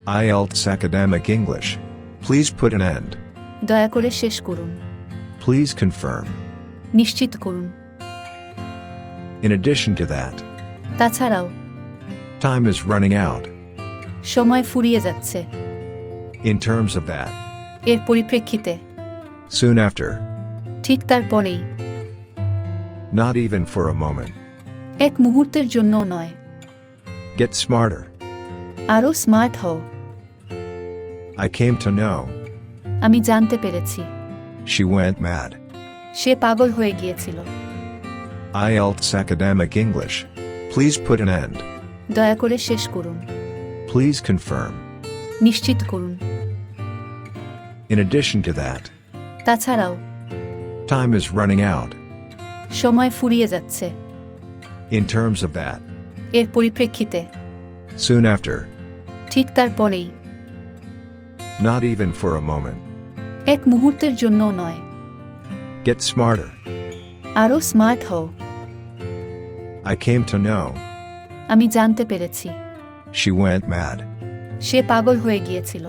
IELTS academic English. Please put an end. দয়া করে শেষ করুন। Please confirm. নিশ্চিত করুন। In addition to that, তাছাড়াও time is running out. সময় ফুরিয়ে যাচ্ছে। In terms of that, এর পরিপ্রেক্ষিতে soon after, ঠিক তারপরেই not even for a moment. এক মুহূর্তের জন্যও নয়। Get smarter. আরও স্মার্ট হও। I came to know. আমি জানতে পেরেছি She went mad. সে পাগল হয়ে গিয়েছিল। IELTS academic English. Please put an end. দয়া করে শেষ করুন। Please confirm. নিশ্চিত করুন। In addition to that, তাছাড়াও time is running out. সময় ফুরিয়ে যাচ্ছে। In terms of that, এর পরিপ্রেক্ষিতে soon after, ঠিক তারপরেই not even for a moment. এক মুহূর্তের জন্যও নয়। Get smarter. আরও স্মার্ট হও। I came to know. আমি জানতে পেরেছি She went mad. সে পাগল হয়ে গিয়েছিল।